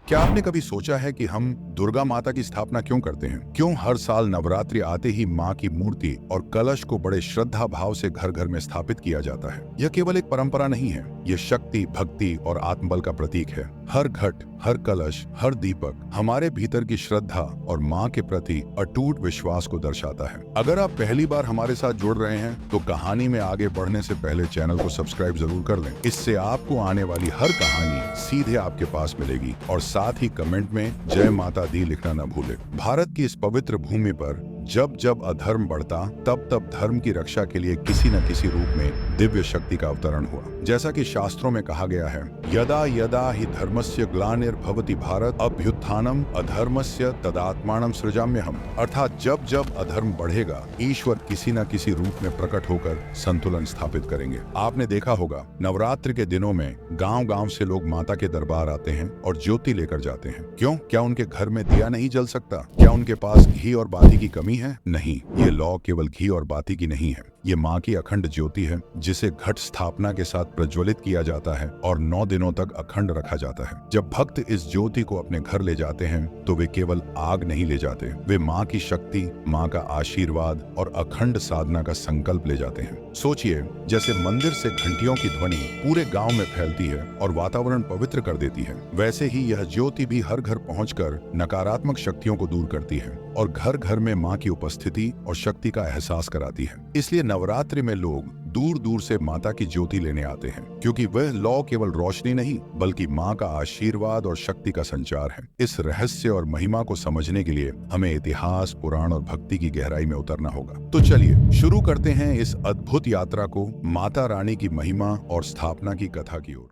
क्या आपने कभी सोचा है कि हम दुर्गा माता की स्थापना क्यों करते हैं? क्यों हर साल नवरात्रि आते ही माँ की मूर्ति और कलश को बड़े श्रद्धा भाव से घर घर में स्थापित किया जाता है? यह केवल एक परंपरा नहीं है, ये शक्ति, भक्ति और आत्मबल का प्रतीक है। हर घट, हर कलश, हर दीपक हमारे भीतर की श्रद्धा और माँ के प्रति अटूट विश्वास को दर्शाता है। अगर आप पहली बार हमारे साथ जुड़ रहे हैं तो कहानी में आगे बढ़ने से पहले चैनल को सब्सक्राइब जरूर कर लें। इससे आपको आने वाली हर कहानी सीधे आपके पास मिलेगी और साथ ही कमेंट में जय माता दी लिखना न भूलें। भारत की इस पवित्र भूमि पर जब जब अधर्म बढ़ता तब तब धर्म की रक्षा के लिए किसी न किसी रूप में दिव्य शक्ति का अवतरण हुआ। जैसा कि शास्त्रों में कहा गया है, यदा यदा हि धर्मस्य ग्लानिर्भवति भारत अभ्युत्थानम अधर्मस्य तदात्मानं सृजाम्यहम्। अर्थात जब जब अधर्म बढ़ेगा ईश्वर किसी न किसी रूप में प्रकट होकर संतुलन स्थापित करेंगे। आपने देखा होगा नवरात्र के दिनों में गांव गांव से लोग माता के दरबार आते हैं और ज्योति लेकर जाते हैं। क्यों? क्या उनके घर में दिया नहीं जल सकता? क्या उनके पास घी और बाती की कमी है? नहीं, ये लौ केवल घी और बाती की नहीं है, ये माँ की अखंड ज्योति है जिसे घट स्थापना के साथ प्रज्वलित किया जाता है और 9 दिनों तक अखंड रखा जाता है। जब भक्त इस ज्योति को अपने घर ले जाते हैं तो वे केवल आग नहीं ले जाते, वे माँ की शक्ति, माँ का आशीर्वाद और अखंड साधना का संकल्प ले जाते हैं। सोचिए, जैसे मंदिर से घंटियों की ध्वनि पूरे गांव में फैलती है और वातावरण पवित्र कर देती है, वैसे ही यह ज्योति भी हर घर पहुंचकर नकारात्मक शक्तियों को दूर करती है और घर घर में माँ की उपस्थिति और शक्ति का एहसास कराती है। इसलिए नवरात्रि में लोग दूर दूर से माता की ज्योति लेने आते हैं, क्योंकि वह लौ केवल रोशनी नहीं बल्कि माँ का आशीर्वाद और शक्ति का संचार है। इस रहस्य और महिमा को समझने के लिए हमें इतिहास, पुराण और भक्ति की गहराई में उतरना होगा। तो चलिए शुरू करते हैं इस अद्भुत यात्रा को माता रानी की महिमा और स्थापना की कथा की ओर।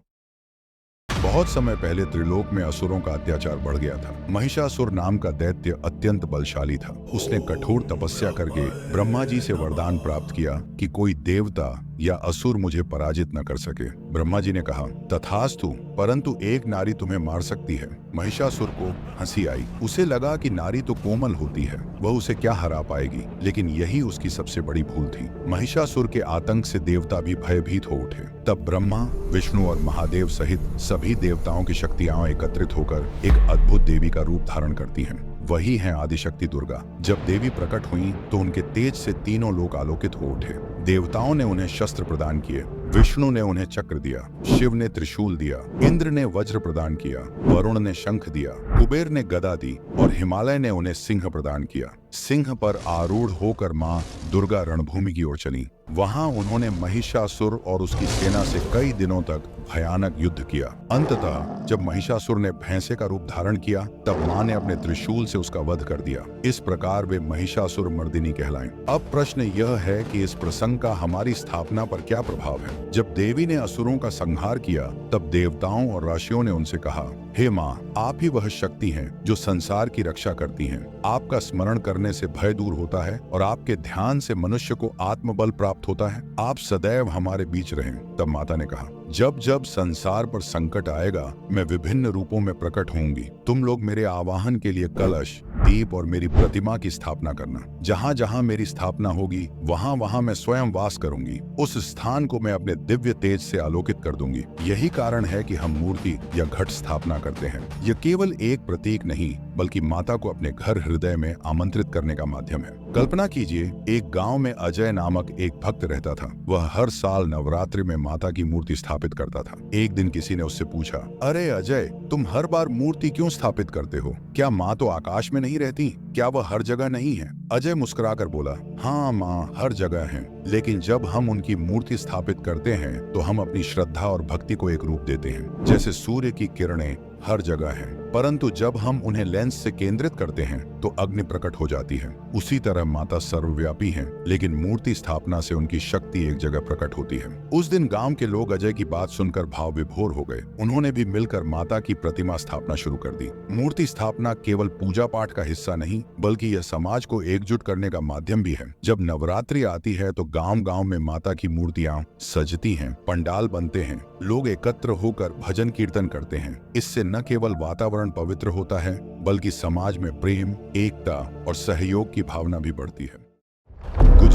बहुत समय पहले त्रिलोक में असुरों का अत्याचार बढ़ गया था। महिषासुर नाम का दैत्य अत्यंत बलशाली था। उसने कठोर तपस्या करके ब्रह्मा जी से वरदान प्राप्त किया कि कोई देवता या असुर मुझे पराजित न कर सके। ब्रह्मा जी ने कहा, तथास्तु, परंतु एक नारी तुम्हें मार सकती है। महिषासुर को हंसी आई। उसे लगा कि नारी तो कोमल होती है, वह उसे क्या हरा पाएगी, लेकिन यही उसकी सबसे बड़ी भूल थी। महिषासुर के आतंक से देवता भी भयभीत हो उठे। तब ब्रह्मा, विष्णु और महादेव सहित सभी देवताओं की शक्तियां एकत्रित होकर एक अद्भुत देवी का रूप धारण करती हैं। वही है आदिशक्ति दुर्गा। जब देवी प्रकट हुई तो उनके तेज से तीनों लोग आलोकित हो उठे। देवताओं ने उन्हें शस्त्र प्रदान किए, विष्णु ने उन्हें चक्र दिया, शिव ने त्रिशूल दिया, इंद्र ने वज्र प्रदान किया, वरुण ने शंख दिया, कुबेर ने गदा दी और हिमालय ने उन्हें सिंह प्रदान किया। सिंह पर आरूढ़ होकर माँ दुर्गा रणभूमि की ओर चली। वहां उन्होंने महिषासुर और उसकी सेना से कई दिनों तक भयानक युद्ध किया। अंततः जब महिषासुर ने भैंसे का रूप धारण किया तब माँ ने अपने त्रिशूल से उसका वध कर दिया। इस प्रकार वे महिषासुर मर्दिनी कहलाएं। अब प्रश्न यह है कि इस प्रसंग का हमारी स्थापना पर क्या प्रभाव है। जब देवी ने असुरों का संहार किया तब देवताओं और ऋषियों ने उनसे कहा, हे माँ, आप ही वह शक्ति हैं जो संसार की रक्षा करती हैं। आपका स्मरण करने से भय दूर होता है और आपके ध्यान से मनुष्य को आत्मबल प्राप्त होता है। आप सदैव हमारे बीच रहें। तब माता ने कहा, जब जब संसार पर संकट आएगा मैं विभिन्न रूपों में प्रकट होंगी। तुम लोग मेरे आवाहन के लिए कलश, दीप और मेरी प्रतिमा की स्थापना करना। जहाँ जहाँ मेरी स्थापना होगी वहाँ वहाँ मैं स्वयं वास करूंगी। उस स्थान को मैं अपने दिव्य तेज से आलोकित कर दूंगी। यही कारण है कि हम मूर्ति या घट स्थापना करते हैं। यह केवल एक प्रतीक नहीं बल्कि माता को अपने घर हृदय में आमंत्रित करने का माध्यम है। कल्पना कीजिए, एक गांव में अजय नामक एक भक्त रहता था। वह हर साल नवरात्रि में माता की मूर्ति स्थापित करता था। एक दिन किसी ने उससे पूछा, अरे अजय, तुम हर बार मूर्ति क्यों स्थापित करते हो? क्या माँ तो आकाश में नहीं रहती? क्या वह हर जगह नहीं है? अजय मुस्कुराकर बोला, हाँ माँ हर जगह है, लेकिन जब हम उनकी मूर्ति स्थापित करते हैं तो हम अपनी श्रद्धा और भक्ति को एक रूप देते हैं। जैसे सूर्य की किरणें हर जगह है, परंतु जब हम उन्हें लेंस से केंद्रित करते हैं तो अग्नि प्रकट हो जाती है। उसी तरह माता सर्वव्यापी हैं, लेकिन मूर्ति स्थापना से उनकी शक्ति एक जगह प्रकट होती है। उस दिन गांव के लोग अजय की बात सुनकर भाव विभोर हो गए। उन्होंने भी मिलकर माता की प्रतिमा स्थापना शुरू कर दी। मूर्ति स्थापना केवल पूजा पाठ का हिस्सा नहीं बल्कि यह समाज को एकजुट करने का माध्यम भी है। जब नवरात्रि आती है तो गांव गांव में माता की मूर्तियां सजती हैं, पंडाल बनते हैं, लोग एकत्र होकर भजन कीर्तन करते हैं। इससे न केवल वातावरण पवित्र होता है बल्कि समाज में प्रेम, एकता और सहयोग की भावना भी बढ़ती है।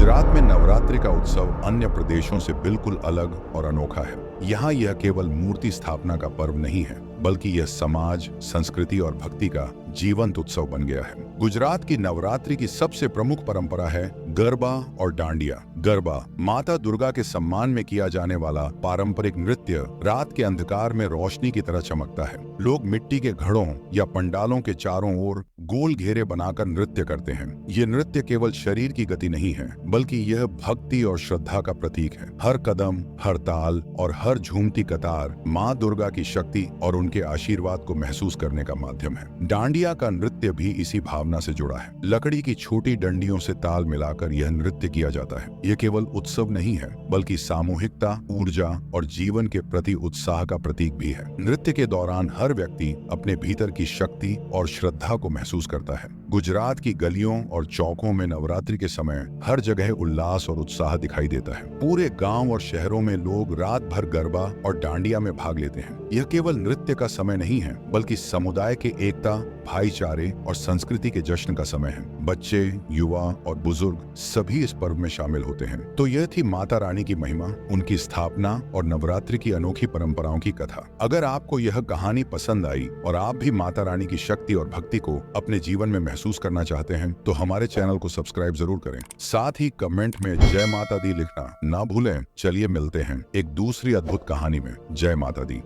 गुजरात में नवरात्रि का उत्सव अन्य प्रदेशों से बिल्कुल अलग और अनोखा है। यहाँ यह केवल मूर्ति स्थापना का पर्व नहीं है, बल्कि यह समाज, संस्कृति और भक्ति का जीवंत उत्सव बन गया है। गुजरात की नवरात्रि की सबसे प्रमुख परंपरा है गरबा और डांडिया। गरबा माता दुर्गा के सम्मान में किया जाने वाला पारंपरिक नृत्य रात के अंधकार में रोशनी की तरह चमकता है। लोग मिट्टी के घड़ों या पंडालों के चारों ओर गोल घेरे बनाकर नृत्य करते हैं। ये नृत्य केवल शरीर की गति नहीं है, बल्कि यह भक्ति और श्रद्धा का प्रतीक है। हर कदम, हर ताल और हर झूमती कतार माँ दुर्गा की शक्ति और उनके आशीर्वाद को महसूस करने का माध्यम है। डांडिया का नृत्य भी इसी भावना से जुड़ा है। लकड़ी की छोटी डंडियों से ताल मिलाकर यह नृत्य किया जाता है। यह केवल उत्सव नहीं है, बल्कि सामूहिकता, ऊर्जा और जीवन के प्रति उत्साह का प्रतीक भी है। नृत्य के दौरान हर व्यक्ति अपने भीतर की शक्ति और श्रद्धा को महसूस करता है। गुजरात की गलियों और चौकों में नवरात्रि के समय हर जगह उल्लास और उत्साह दिखाई देता है। पूरे गांव और शहरों में लोग रात भर गरबा और डांडिया में भाग लेते हैं। यह केवल नृत्य का समय नहीं है, बल्कि समुदाय के एकता, भाईचारे और संस्कृति के जश्न का समय है। बच्चे, युवा और बुजुर्ग सभी इस पर्व में शामिल होते हैं। तो यह थी माता रानी की महिमा, उनकी स्थापना और नवरात्रि की अनोखी परंपराओं की कथा। अगर आपको यह कहानी पसंद आई और आप भी माता रानी की शक्ति और भक्ति को अपने जीवन में महसूस करना चाहते हैं, तो हमारे चैनल को सब्सक्राइब जरूर करें। साथ ही कमेंट में जय माता दी लिखना ना भूलें। चलिए मिलते हैं एक दूसरी अद्भुत कहानी में। जय माता दी।